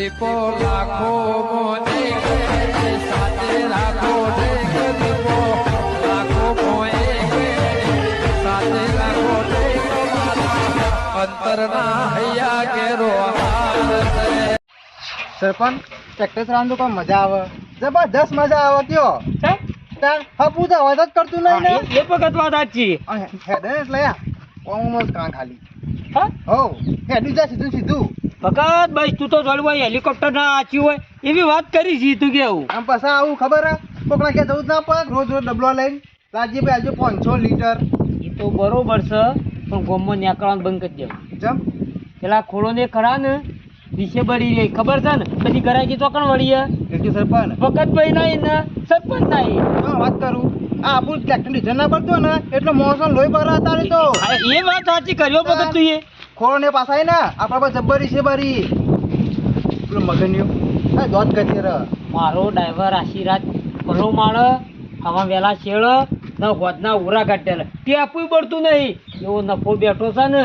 દીપો લાખો મોને સાથે રાખો દીપો લાખો મોએ સાથે રાખો અંતરના હૈયા કેરો સરપંચ ટ્રેક્ટર ચલાવવાનું તો કોઈ મજા આવે, જબરદસ્ત મજા આવે કયો હપું તો અવાજ જ કરતું નહીં ને એ વખત વાત સાચી. હેડે એટલે ઓમ કાં ખાલી હા હો હેડું જા સીધું સીધું વખત બસ તું તો જોડવું હોય હેલિકોપ્ટર ના આચ્યું હોય એવી વાત કરી છે તું કેવું આમ પછી આવું ખબર હે કોકના ક્યાં જવું જ ના પડે, રોજ રોજ ડબલો લઈને લાજી ભાઈ આજુ 500 લીટર એ તો બરોબર છે પણ ગોમમાં નીકળવાનું બંધ કરી દેવું. જમ પેલા ખોળો ને ખરા ને વિશે બળી રહી ખબર છે ને બધી ગરાકી ચોકણ વળી એટલું સરપંચ વખત ભાઈ નહીં ને સરપંચ નહીં હા વાત કરું આ આપણું ટ્રેક્ટર ડીઝલ ના પડતું ને એટલે મોસમ લોહી ભરા તારે તો એ વાત સાચી કર્યો વખત તું એ ખોળો ને પાછા ને આપણા પર જબ્બરી છે બરી પેલું મગન્યું હા દોત કરી રે મારો ડ્રાઈવર આશીર્વાદ ભલો માળ હવા વેલા શેળ ન હોદના ઉરા કાઢેલા તે આપવું પડતું નહીં એવો નફો બેઠો છે ને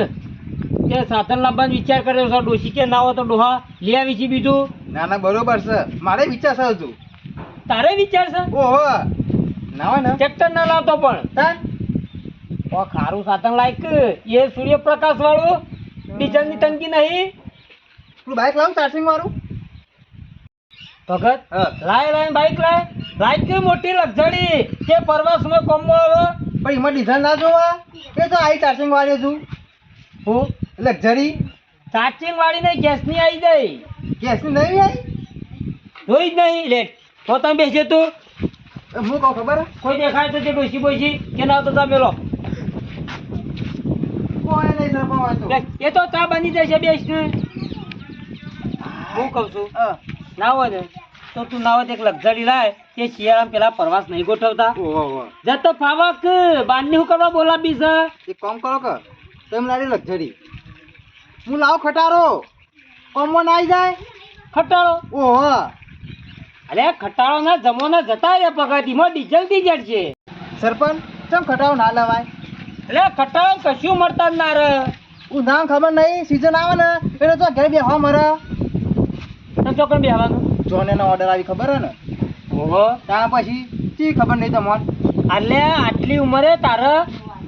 તે સાધન લાવવાનો વિચાર કર્યો છે ડોશી કે ના હોય તો ડોહા લઈ આવી છે બીજું. ના ના બરોબર છે મારે વિચાર છે હજુ તારે વિચાર છે ઓહો ના હોય ને ટ્રેક્ટર ના લાવતો પણ ઓ ખારું સાધન લાયક એ સૂર્યપ્રકાશ વાળું ડીઝલ ની ટંકી નહીં પેલું બાઇક લાવું ચાર્જિંગ વાળું ભગત લાય લાય બાઈક લાય કે મોટી લક્ઝરી કે પરવાસમાં કોમમાં આવે પણ એમાં ડીઝલ ના જોવા એ તો આવી ચાર્જિંગ વાળી છું હું લક્ઝરી ચાર્જિંગ વાળી નહીં ગેસની આવી જાય ગેસની નહીં આવી જોઈ જ નહીં લેટ તો તમે બેસે તું હું કહું ખબર કોઈ દેખાય તો તે ડોસી બોસી કે ના તો તમે લો કોઈ નહીં સરપંચ વાંચો એ તો ચા બની જશે બેસ ને હું કહું છું ના હોય ને તો તું ના હોય તો એક લક્ઝરી લાય તે શિયાળામાં પેલા પ્રવાસ નહીં ગોઠવતા ઓહો જતો ફાવક બારની હું કરવા બોલાવી છે એક કામ કરો કે તમે લાવી લક્ઝરી હું લાવ ખટારો કોમમાં ના આવી જાય ખટાળો ઓહો અરે ખટાળો ના જમવાના જતા રે પગતીમાં ડીઝલ થી જડશે સરપંચ ચમ ખટારો ના લેવાય એટલે ખટાળો કશું મળતા જ ના રે હું નામ ખબર નહીં સીઝન આવે ને એટલે તો ઘરે બેહવા મરે તો ચોકન બેહવાનું જોને નો ઓર્ડર આવી ખબર હે ને ઓહો ત્યાં પછી ચી ખબર નહીં તમને એટલે આટલી ઉંમરે તારે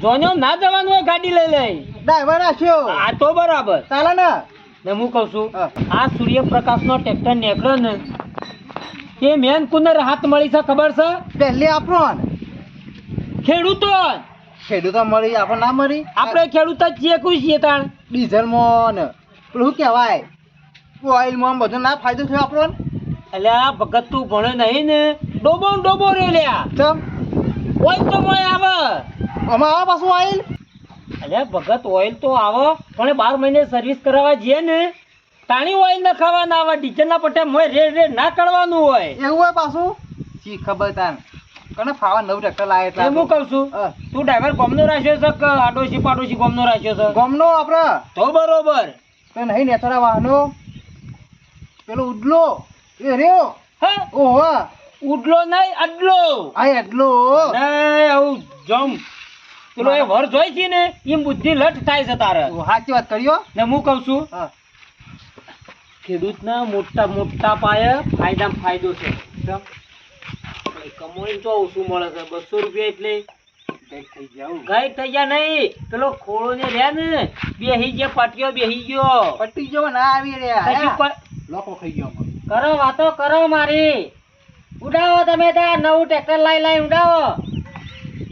જોનો ના જવાનું હોય ગાડી લઈ લઈ ડ્રાઈવર આછ્યો આ તો બરાબર ચાલે ને ને હું કહું છું હા. આ સૂર્યપ્રકાશ નો ટ્રેક્ટર નીકળ્યો ને એ મેન કુને હાથ મળી છે ખબર છે પહેલી આપણો ખેડૂતો ખેડૂત તો મળી આપણે ના મળી આપણે ખેડૂત જ છીએ કોઈ છીએ તાણ ડીઝલમાં ને પેલું શું કહેવાય ઓઇલમાં બધું ના ફાયદો થયો આપણો એટલે આ ભગત તું ભણે નહીં ને ડોબો ને ડોબો રે લ્યા ચમ ઓઇલ તો મળે આવે આમાં આ પાછું ઓઇલ એટલે ભગત ઓઇલ તો આવે પણ 12 મહિને સર્વિસ કરાવવા જઈએ ને તાણી ઓઇલ ન ખાવાના આવે ડીઝલ ના પટ્ટે મોય રેડ રેડ ના કરવાનું હોય એવું હોય પાછું શી ખબર તાન કને ફાવા નવું ટ્રેક્ટર લાવે એટલે હું કહું છું તું ડ્રાઈવર ગોમનો રાખ્યો છે કે આડોશી પાડોશી ગોમનો રાખ્યો છે ગમનો આપણે તો બરોબર તો નહીં નેતરા વાહનો પેલો ઉડલો એ રહ્યો હા ઓહો ઉડલો નહીં અડલો આ એટલો નહીં આવું જમ પેલો એ વર જોઈ છે ને એમ બુદ્ધિ લટ થાય છે તારે સાચી વાત કર્યો ને હું કહું છું હા ખેડૂતના મોટા મોટા પાયે ફાયદામાં ફાયદો છે કમોઈ તો ઓછું મળે છે 200 રૂપિયા એટલે ગાય થઈ ગયા નહીં પેલો ખોળો ને રહ્યા ને બેહી ગયા પાટીઓ બેહી ગયો પટ્ટી જો ના આવી કશું રહ્યા કોઈ- લોકો ખાઈ ગયો કરો વાતો કરો મારી ઉડાવો તમે ત્યાં નવું ટ્રેક્ટર લાઈ ઉડાવો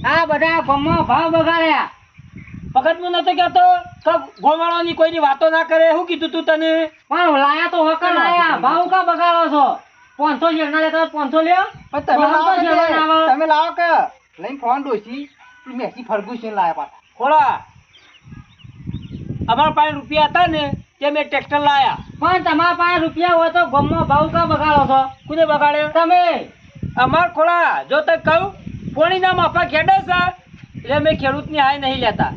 આ બધા ગોમમાં ભાવ બગાડ્યા વખત હું નતો કહેતો કે ગોવાળોની કોઈની વાતો ના કરે શું કીધું તું તને પણ લાયા તો વખત લાયા ભાવ કા બગાડો છો 500 શેરના લેતા 500 લ્યો તમે લાવો કે લઈને ફોન ડોસી મેસી ફર્ગુસન લાયા પાછા ખોળા અમારા પાસે રૂપિયા હતા ને તે મેં ટ્રેક્ટર લાયા પણ તમારા પાસે રૂપિયા હોય તો ગોમમાં ભાવ કા બગાડો છો કોને બગાડ્યો તમે અમાર ખોળા જો તે કહું પોણીના માફા ખેડે છે એટલે મેં ખેડૂતની હાય નહીં લેતા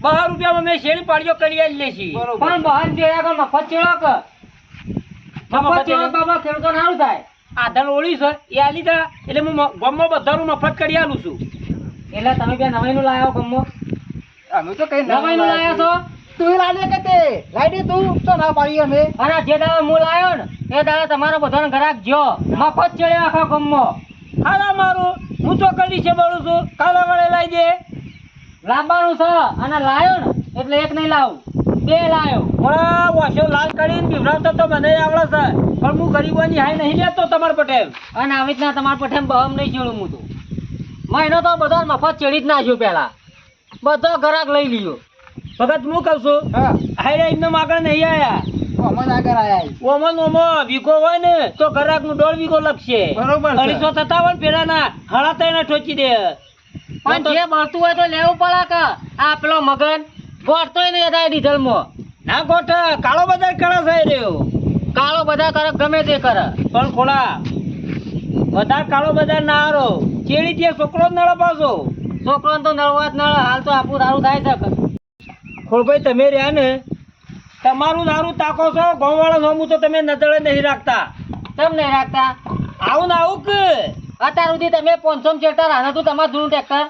12 રૂપિયામાં મેં શેરી પાડીઓ કરી જ લેશી પણ બહાર જેવા કે મફત ચેડો કે મફત ચેડો બાબા ખેડૂતો નારું થાય આધણ ઓળી છે એ આલી જા એટલે હું ગોમમાં બધાનું મફત કરી આલું છું એટલે તમે બે નવાઈનું લાયો ગોમમાં અમે તો કઈ નવાઈનું લાયા છો તું લાડે કે તે લાડી તું તો ના પાડી અમે અને જે દાડે હું લાયો ને એ દાડે તમારો બધાનો ઘરાક જો મફત ચડ્યો આખા ગામમાં. હાલા મારું હું તો કરી છે બોલું છું કાલા વાળે લાવી દે. લાવવાનું છે અને લાયો ને એટલે એક નહીં લાવું, બે લાયો. વાસો લાલ કરીને બીવડાવતો તો મને આવડે છે, પણ હું ગરીબોની હાય નહીં લેતો તમાર પટેલ. અને આવી રીતના તમાર પટેલ બહમ નહીં ચડું હું તો. મહિનો તો બધો મફત ચડી જ નાખ્યો પેલા, બધો ઘરાક લઈ લીધો. ભગત હું કહું છું હા હાય એમને આગળ નહીં આયા. અમન આગળ આયા ઓમન ઓમો વીઘો હોય ને તો ઘરાક નું 1.5 વીઘો લખશે. બરોબર છે. 250 થતા હોય ને પેલાના હળા તઈને ઠોકી દે. પણ જે બળતું હોય તો લેવું પડે કે આ પેલો મગન ગોઠતોય નહીં હતા ડીઝલમાં. ના ગોઠ કાળો બજાર કરે છે રહ્યો. કાળો બજાર કરે ગમે તે કરે પણ ખોડા બધા કાળો બજાર ના હારો ચેડી તે છોકરો જ નળે પાછો. છોકરો તો નળવા જ નળ. હાલ તો આપણું દારૂ થાય છે. ખોડભાઈ તમે રહ્યા ને તમારું દારૂ તાકો છો ગામવાળા નોમું તો તમે નજરે નહીં રાખતા. કેમ નહીં રાખતા? આવું ને આવું કે અત્યાર સુધી તમે 500 ચેડતા રાના તું તમારું જૂનું ટ્રેક્ટર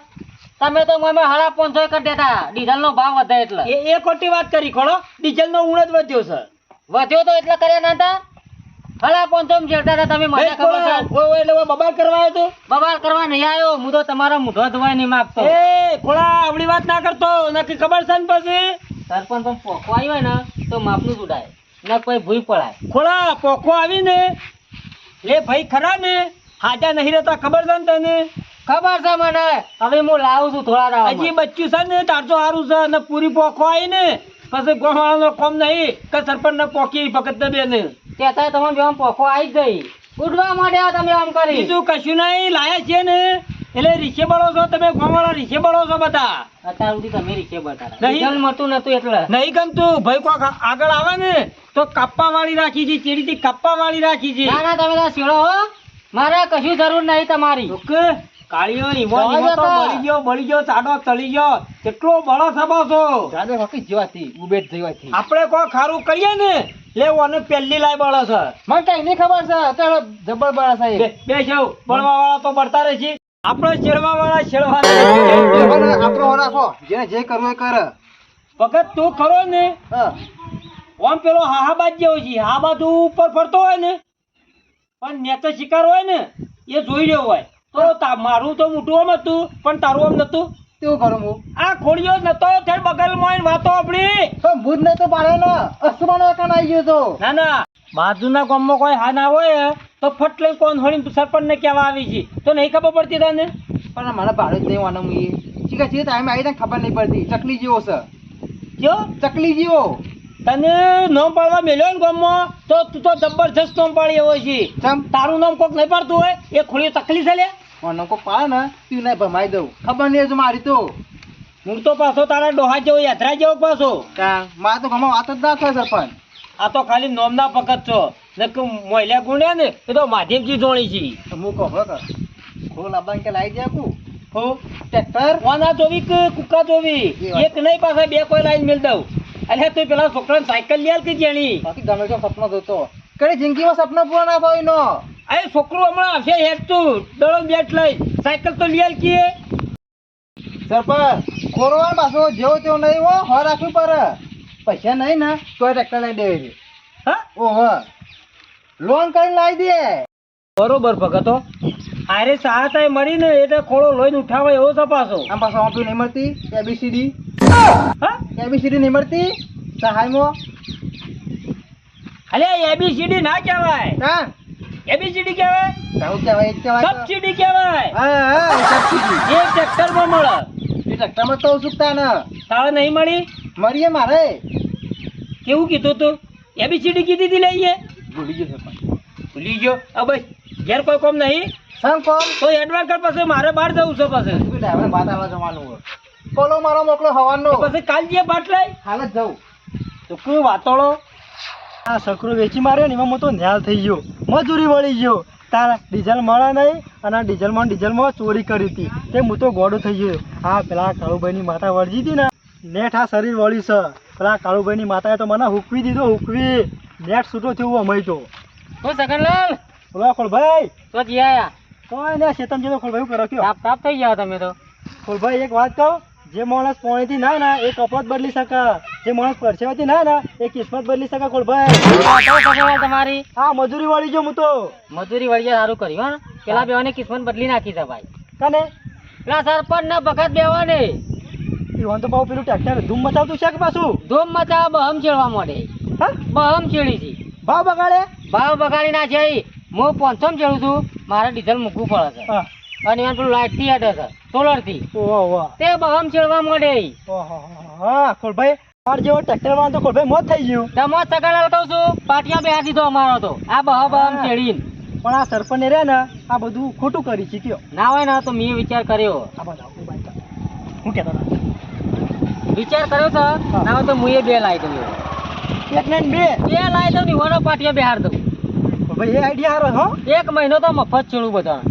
તમે તો મને 550 કરી દેતા. ડીઝલ નો ભાવ વધે એટલે એ ખોટી વાત કરી. ખોડો ડીઝલ નો ઊંડ જ વધ્યો છે. વધ્યો તો એટલે કર્યા ના હતા. 550 ચેડતા હતા તમે. મને ખબર છે એટલે બબાલ કરવા આવ્યો તો. બબાલ કરવા નહીં આવ્યો હું તો તમારો મૂઢો ધોવાય નહીં માંગતો. એ ખોડા આવડી વાત ના કરતો નક્કી ખબર છે ને પછી સરપંચ પણ પોખો આવ્યો હોય ને તો માપનું જ ઉડાય ને કોઈ ભૂઈ પડાય. ખોડા પોખો આવી ને લે ભાઈ ખરા ને હાજા નહીં રહેતા ખબર છે ને તને? ખબર છે મને. હવે હું લાવું છું થોડા દાડા હજી બચ્ચું છે ને તારજો સારું છે ને પૂરી પોખો આવી ને પછી ગોવાળાનો કોમ નહીં કે સરપંચ ને પોકી ભગત ને બેન કહેતા તમે બેમ પોખો આવી જ ગઈ ઉડવા માંડ્યા તમે આમ કરી. બીજું કશું નહીં લાયા છે ને એટલે રીસે બળો છો તમે ગોવાળા રીસે બળો છો બધા. અત્યાર સુધી તમે રીસે બળતા નહીં મળતું નતું એટલે નહીં ગમતું. ભાઈ કોક આગળ આવે ને તો કાપવા વાળી રાખી છે ચેડીથી કાપવા વાળી રાખી છે. ના ના તમે તો શેડો હો મારે કશું જરૂર નહીં તમારી. કાળીઓ ઈમો તો બળી ગયો ચાડો તળી ગયો કેટલો બળો સભો છો. જાડો હકી જેવાથી ઉબેટ જેવાથી આપણે કોઈ ખારું કરીએ ને લે ઓને પહેલી લાય બળો છે. મને કઈ નહીં ખબર છે અત્યારે જબર બળા સાહેબ. બે જાવ બળવા વાળા તો બળતા રહે છે આપણે છેડવા વાળા છેડવા. આપણો રાખો જેને જે કરવું એ કરે. ભગત તું ખરો ને હા ઓમ પેલો હાહાબાજ જેવો છે. આ બાજુ ઉપર ફરતો હોય ને પણ નેતો શિકાર હોય ને એ જોઈ રહ્યો હોય તો મારું તો મોટું આમ હતું પણ તારું આમ નતું. કેવું કરું હું? આ ખોડિયો નતો ત્યારે બગલમાં આવીને વાતો આપડી તો ભૂત ને તો પાડે ને અસમાનો કાન આવી ગયો તો. ના ના બાજુના ગામમાં કોઈ હા ના હોય તો ફટ લઈને કોણ હોળી સરપંચ ને કહેવા આવી છે તો નહીં ખબર પડતી તને? પણ મને ભાડું જ નહીં વાનું એ ચીકા ચીકા ટાઈમે આવી તને ખબર નહીં પડતી. ચકલી જેવો છે. કયો ચકલી જેવો? તને નામ પાડવા મેલ્યો ને ગામમાં તો તું તો જબરજસ્ત નામ પાડી એવો છે. ચમ તારું નામ કોક નહીં પાડતું હોય એ ખોડિયો તકલી છે લે. મને કોઈ પાડે ને તું નહીં ભમાઈ દઉં. ખબર નહીં હજુ મારી તો. હું તો પાછો તારા ડોહા જેવો યાત્રા જેવો પાછો. મારે તો ઘરમાં વાત જ ના થાય સરપંચ. આ તો ખાલી નોમના પકડ છો ને મહિલા ગુણ્યા ને એ તો માધ્યમજી જોણી છે. તો હું કહો કે ખોલ આબાન કે લાવી દે કુ હો ટ્રેક્ટર વાના જોવી કે કુકા જોવી એક નહીં પાછા બે કોઈ લાઈન મેલ દઉં. અરે તું પેલા છોકરાને સાયકલ લઈ આલ કે જેણી બાકી ગમે તો સપનો જોતો કઈ જિંદગીમાં સપનો પૂરો ના થાય નો. અરે છોકરું હમણાં આવશે હેડ તું દડો બેટ લઈ સાયકલ તો લઈ આલ કે સરપંચ ખોરવા પાછો જેવો તેવો નહીં હો હો રાખવું પડે. પૈસા નહીં ને તો ટ્રેક્ટર લઈ દેવી. હા ઓહો લોન કરીને લાવી દે. બરોબર ભગતો આરે સહાયતા મરી ને એટલે ખોળો લોહીને ઉઠાવે એવો છે પાછો. આમ પાછો ઓપી નહીં મળતી એબીસીડી. હા એબીસીડી નહીં મળતી સહાયમાં. અલે એબીસીડી ના કહેવાય હા એબીસીડી કહેવાય કહું કહેવાય એક કહેવાય તો. સબસિડી કહેવાય. હા હા સબસિડી એ ટ્રેક્ટરમાં મળે. એ ટ્રેક્ટરમાં તો ઉસુકતા ને તારે નહીં મળી મળીએ મારે. કેવું કીધું તું? એબીસીડી કીધી હતી લઈએ ભૂલી ગયો સરપંચ. ભૂલી ગયો. બસ ઘેર કોઈ કોમ નહીં સંગ કોમ તો એડવાન્સ કર પછી મારે બહાર જવું છે પછી. ડ્રાઈવર વાત આવવા જવાનું હોય. પોલો મારો મોકલો હવાનો. પછી કાલ જે બાટ લઈ હાલ જ જાઉં. તો કોઈ વાતોળો આ સકરો વેચી માર્યો ને એમાં તો ન્યાલ થઈ ગયો. મજૂરી વળી ગયો. તારા ડીઝલ મળે નહીં અને ડીઝલમાં ચોરી કરી હતી તે હું તો ગોડો થઈ ગયો. હા પેલા કાળુભાઈની માતા વળજી હતી ને નેટ આ શરીર વળી છે. પેલા કાળુભાઈની માતાએ તો મને હુકવી દીધો હુકવી. નેટ છૂટો થયું અમે તો. હું સગનલાલ બોલો ખોલભાઈ. તો જી આયા કોઈ ને શેતન જેવો ખોલભાઈ કરો કયો. તાપ તાપ થઈ ગયા તમે તો. ખોલભાઈ એક વાત કહું જે માણસ પાણીથી ના એ કપડો જ બદલી શકે જે માણસ પરસેવાથી ના ને એ કિસ્મત બદલી શકે ખોલભાઈ. તમારી હા મજૂરી વાળી જો હું તો મજૂરી વળીએ સારું કર્યું હો પેલા બેવાની કિસ્મત બદલી નાખી છે ભાઈ કને પેલા સરપંચ ને ભગત બેવાને ઈવન તો બહુ પેલું ટ્રેક્ટર ધૂમ મચાવતું છે કે પાછું ધૂમ મચાવ બહમ ચેડવા માંડે હા બહમ ચેડી છે ભાવ બગાડે ભાવ બગાડી ના છે હું 500 માં ચેડું છું મારે ડીઝલ મૂકવું પડે છે હા અને એમાં પેલું લાઇટ થી હેડે છે સોલર થી ઓહો ઓહો તે બહમ ચેડવા માંડે ઓહો હા ખોલભાઈ માર જેવો ટ્રેક્ટર વાળો તો ખોલભાઈ મોત થઈ ગયું તમો સગાડા કહું છું પાટિયા બેહાર દીધો અમારો તો આ બહમ ચેડીને પણ આ સરપંચ રે ને આ બધું ખોટું કરી શીખ્યો ના હોય ને તો મેં વિચાર કર્યો આ બધા હું કહેતો હતો વિચાર કર્યો છે ના હોય તો હું એ બે લાવી દઉં એક ને બે બે લાવી દઉં ને ઈવાનો પાટિયા બેહાર દઉં ભાઈ એ આઈડિયા હારો હો એક મહિનો તો મફત ચેડું બધા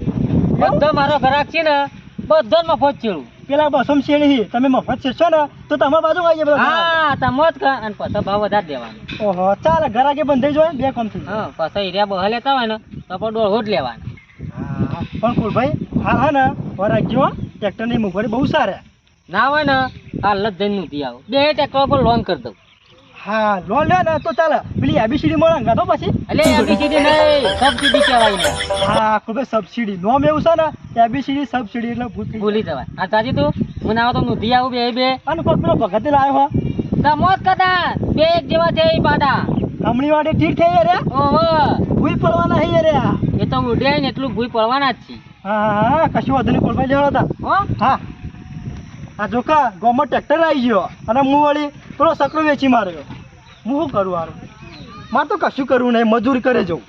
બધો મારો ગ્રાહક છે ને બધો જ મફત ચેડું પેલા બસમ શેણી તમે મફત શેરશો ને તો તમારા બાજુ આવી જાય બધા હા તમો જ કર અને પછી ભાવ વધારે દેવાનો ઓહો ચાલે ઘરાકે બંધાઈ જાય બે કામ થઈ હા પછી એરિયા બહાર લેતા હોય ને તો પણ દોઢ લેવાનો હા પણ ખોલભાઈ હાલ હા ને રાખજો ટ્રેક્ટરની મૂંગફળી બહુ સારા ના હોય ને હાલ જ જઈને નથી આવું બે ટ્રેક્ટર પર લોન કરી દઉં હા લોન લે ને તો ચાલે પેલી ABCD મળે અંગાતો પછી એટલે ABCD નહીં સબસિડી કહેવાય ને હા ખોલભાઈ સબસિડી નોમ એવું છે ને ABCD સબસિડી એટલે ભૂલી જવાય આ સાચી તું હું ના તો નથી આવું બે અને કોઈ પેલો ભગતે લાવ્યો હો તમો જ કદા બે એક જેવા છે એ પાડા હમણી વાડે ઠીક થઈ રે ઓહો ભૂઈ પડવાના હે રે એ તો ઉડ્યા ને એટલું ભૂઈ પડવાના જ છે હા હા કશું વાંધો નહીં ખોલભાઈ લેવા હતા હો હા આ જોકા ગોમાં ટ્રેક્ટર આવી ગયો અને હું વળી પેલો સકડો વેચી માર્યો હું શું કરું હારું મારે તો કશું કરવું નહીં મજૂરી કરે જવું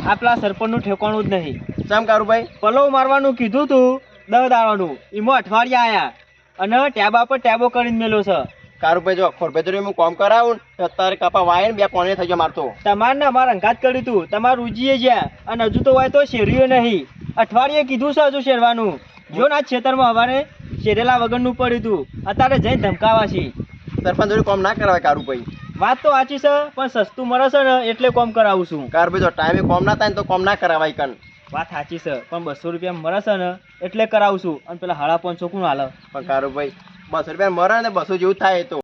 આપલા સરપંચનું ઠેકાણું જ નહીં ચમ કારુભાઈ પલવ મારવાનું કીધું તું 10 દાડાનું એમાં અઠવાડિયા આયા અને ટેબા પર ટેબો કરીને મેલો છે કારુભાઈ જો ખોરભેતરી હું કોમ કરાવું ને તો અત્યારે કપા વાય ને બે પોણે થઈ ગયો મારતો તમારે ને અમારે અંગાત કર્યું તું તમારું ઉજીએ જ્યાં અને હજુ તો હોય તો શેરીઓ નહીં અઠવાડિયે કીધું છે હજુ શેરવાનું જો ના ખેતરમાં હવારે શેરેલા વગરનું પડ્યું તું અત્યારે જઈને ધમકાવા છે સરપંચ જોડે કોમ ના કરાવે કારુભાઈ વાત તો સાચી છે પણ સસ્તું મળે છે ને એટલે કોમ કરાવું છું કારુભાઈ જો ટાઈમે કોમ ના થાય ને તો કોમ ના કરાવાય કન વાત સાચી છે પણ 200 રૂપિયા મળે છે ને એટલે કરાવું છું અને પેલા 550 કોણ હાલે પણ કારુભાઈ 200 રૂપિયા મરે ને 200 જેવું થાય તો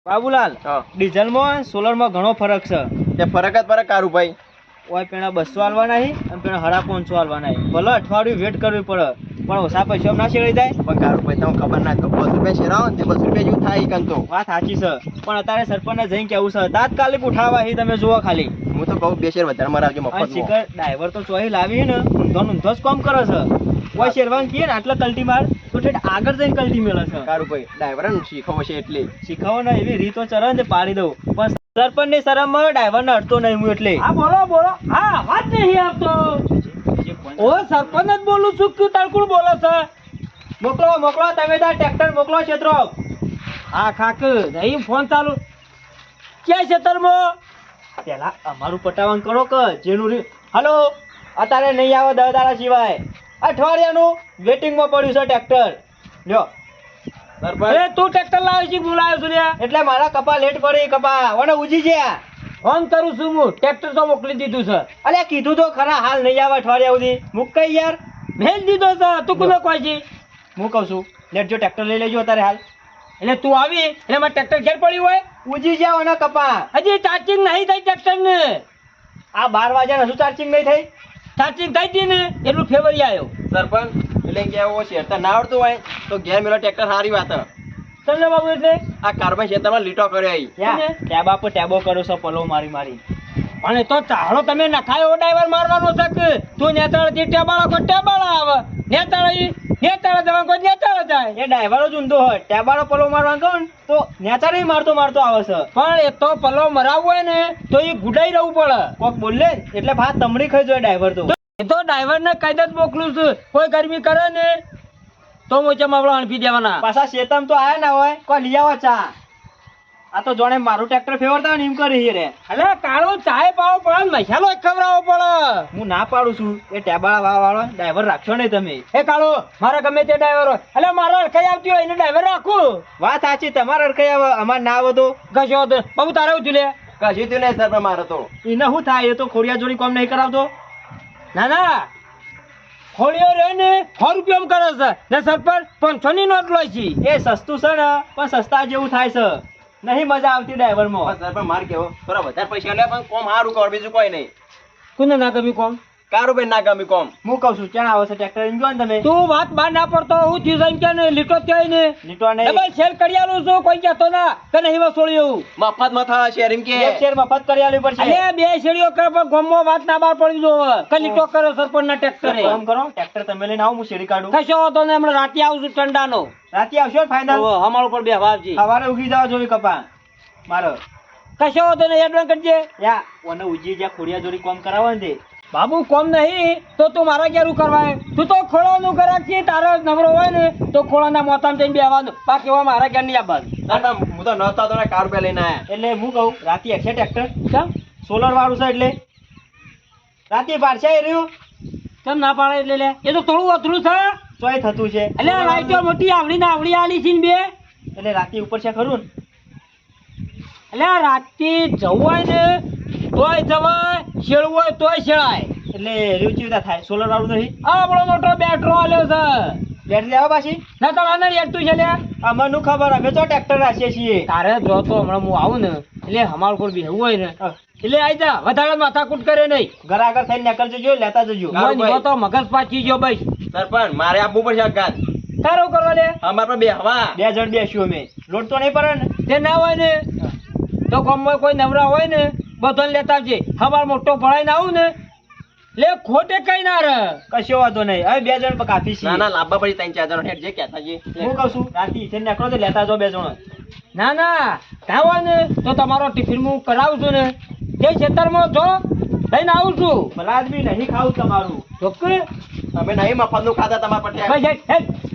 બાબુલાલ હા ડીઝલમાં સોલરમાં ઘણો ફરક છે તે ફરક જ ફરક કારુભાઈ ઓય પેલા 200 હાલવા નહીં અને પેલા 550 હાલવા નહીં ભલે અઠવાડિયું વેટ કરવી પડે પણ ઓછા પૈસા ના શેરી જાય પણ કારુભાઈ તમને ખબર ના તો 200 રૂપિયા શેરાવો ને તે 200 રૂપિયા જેવું થાય કન તો વાત સાચી છે પણ અત્યારે સરપંચને જઈને કેવું છે તાત્કાલિક ઉઠાવવા હી તમે જુઓ ખાલી હું તો કહું 2 શેર વધારે મરાવજો અને મફત શિખર ડ્રાઈવર તો ચોહી લાવી ને ઊંધો જ કામ કરે છે ઓય શેરવાન કીએ ને આટલા કલ્ટી માર તો ઠેઠ આગળ જઈને કલ્ટી મેળે છે કારુભાઈ ડ્રાઈવર ને શીખવો છે એટલે શીખવો ને એવી રીતો ચરે ને તે પાડી દઉં પણ સરપંચની શરમમાં ડ્રાઈવરને અડતો નહીં હું એટલે હા બોલો બોલો હા વાત નહીં આવતો ઓ સરપંચ જ બોલું છું કે તળકુળ બોલો છે મોકલો તમે તાર ટ્રેક્ટર મોકલો ક્ષેત્રો હા ખાક નહીં ફોન ચાલુ ક્યાં ક્ષેત્રમાં પેલા અમારું પટાવન કરો કે જેનું હલો અત્યારે નહીં આવે 10 દાડા સિવાય અઠવાડિયાનું વેટિંગમાં પડ્યું છે ટ્રેક્ટર લ્યો સરપંચ અરે તું ટ્રેક્ટર લાવી છે બોલાવ્યો છું લ્યા એટલે મારા કપા લેટ પડી કપા ઓને ઉજી ગયા ફોન કરું છું હું ટ્રેક્ટર તો મોકલી દીધું છે અલે કીધું તો ખરા હાલ નહીં આવે અઠવાડિયા સુધી મૂક કઈ યાર મેલ દીધો છે તું કોને કોઈ છે હું કહું છું લેટ જો ટ્રેક્ટર લઈ લેજો અત્યારે હાલ એટલે તું આવી એટલે મારે ટ્રેક્ટર ઘેર પડ્યું હોય ઉજી ગયા ઓના કપા હજી ચાર્જિંગ નહીં થઈ ટ્રેક્ટર ને આ 12 વાગ્યા હજુ ચાર્જિંગ નહીં થઈ ચાર્જિંગ થઈ હતી ને એટલું ફેવરી આવ્યો સરપંચ એટલે કે આવો શેરતા ના આવડતું હોય તો ઘેર મેલો ટ્રેક્ટર સારી વાત હે. તમને બાબુ એટલે આ કારભાઈ શેતરમાં લીટો કર્યો અહીં ટેબા પર ટેબો કરો છો પલો મારી અને તો ચાલો તમે નખાયો ડ્રાઈવર મારવાનો છે કે તું નેતાળથી ટેબાળો કોઈ ટેબાળો આવે નેતાળા જવા કોઈ નેતાળા જાય એ ડ્રાઈવરો જ ઊંધો હોય ટેબાળો પલો મારવા કહો ને તો નેતાળી મારતો આવે છે પણ એ તો પલો મરાવવો હોય ને તો એ ગુડાઈ રહેવું પડે કોક બોલે એટલે ભાત તમડી ખાઈ જાય ડ્રાઈવર તો એ તો ડ્રાઈવરને કહી જ મોકલું છું કોઈ ગરમી કરે ને તો મોચા માવડા અણપી દેવાના પાછા શેતમ તો આયા ના હોય કોઈ લઈ આવો ચા આ તો જોણે મારું ટ્રેક્ટર ફેવરતા હોય ને એમ કરી રે અલે કાળો ચાય પાવો પડે મસાલો ખવડાવવો પડે હું ના પાડું છું એ ટેબાળા વાળો ડ્રાઈવર રાખશો નહીં તમે એ કાળો મારા ગમે તે ડ્રાઈવર હોય એટલે મારા અડખાઈ આવતી હોય એને ડ્રાઈવર રાખું વાત સાચી તમારા અડખાઈ આવે અમાર ના આવે તો કશો બાબુ તારે ઉઠી લે કશું થયું નહીં સરપંચ મારો તો એને શું થાય એ તો ખોડિયા જોડી કોમ નહીં કરાવતો ના ખોડિયો રે ને 100 રૂપિયા કરે છે ને સરપંચ 500 ની નોટ લે છે એ સસ્તું છે ને પણ સસ્તા જેવું થાય છે નહીં મજા આવતી ડ્રાઈવરમાં બસ સરપંચ માર કેવો થોડા વધારે પૈસા લે પણ કોમ સારું કર બીજું કોઈ નહીં કોને ના ગમી કોમ કારું ભાઈ ના ગમી કોમ હું કહું છું ક્યાં આવે છે ટ્રેક્ટર એમ કહો ને તમે તું વાત બહાર ના પડતો હું જીવન કે ને લીટો ક્યાંય ને લીટો નહીં ડબલ શેર કરી આલું છું કોઈ કહેતો ના કે નહીં વસોળ્યું મફત માં થા શેર એમ કે એક શેર મફત કરી આલવી પડશે અલે બે શેરીઓ કર પણ ગોમમાં વાત ના બહાર પડી જો કે લીટો કરે સરપંચ ના ટ્રેક્ટરે કામ કરો ટ્રેક્ટર તમે લઈને આવો હું શેરી કાઢું કશો હતો ને હમણાં રાતે આવું છું ઠંડાનો રાતે આવશો ફાઇનલ અમારું પર બે વાવજી સવારે ઉગી જાવ જોડી કપા મારો કશો હતો ને એડવાન્સ કરજે યા ઓને ઉજી જ્યાં ખોડિયા જોડી કોમ કરાવો ને તે બાબુ કોમ નહીં તો તું મારા ઘેરું કરવાય તું તો ખોળાનું ગરાક છે તારો નવરો હોય ને તો ખોળાના મોતામાં જઈને બેહવાનું બાકી એવા મારા ઘેર નહીં આવવાનું સરપંચ હું તો નહોતો તો ને કાર રૂપિયા લઈને આયા એટલે હું કહું રાતે એકશે ટ્રેક્ટર કેમ સોલર વાળું છે એટલે રાતે પાડશે એ રહ્યું કેમ ના પાડે એટલે લે એ તો થોડું અધરું છે ચોય થતું છે એટલે આ લાઈટો મોટી આવડી ને આવડી આલી છે ને બે એટલે રાતે ઉપર છે ખરું ને એટલે આ રાતે જવું હોય ને તોય જવાય શેળવું હોય તોય શેળાય એટલે રહ્યું ચીવતા થાય સોલર વાળું નહીં આ આપણો મોટો બેટરો આલ્યો છે બેટરી આવો પાછી ના તમારે યાદ છે લે અમને ખબર અમે તો ટ્રેક્ટર રાખીએ છીએ તારે જો તો હમણાં હું આવું ને એટલે અમારું કોઈ બેહવું હોય ને એટલે આઈ જા વધારે માથાકૂટ કરે નહીં ઘર આગળ થઈને નીકળજો જો લેતા જજો હા. મને તો મગજ પાછી ગયો ભાઈ સરપંચ મારે આપવું પડશે અગાત તારો કરવા લે અમારે પર બે હવા 2 જણ બેસ્યું અમે લોટ તો નહીં પડે ને તે ના હોય ને તો ગામમાં કોઈ નવરા હોય ને બધાને લેતા આવજે હવાર મોટો ભરાઈને આવું ને લે ખોટે કઈ ના રહે કશો વાંધો નહીં હવે 2 જણ કાફી છે ના ના લાવવા પડી 3-4 જણ હેડ જે કહેતા જે હું કહું છું રાતે ઈથે નીકળો તો લેતા જો 2 જણ ના ના ના હોય ને તો તમારો ટિફિન હું કરાવું છું ને તે ખેતરમાં જો લઈને આવું છું ભલા આદમી નહીં ખાવું તમારું ચોખ્ખું અમે નહીં મફત નું ખાતા તમારા પર ભાઈ હેડ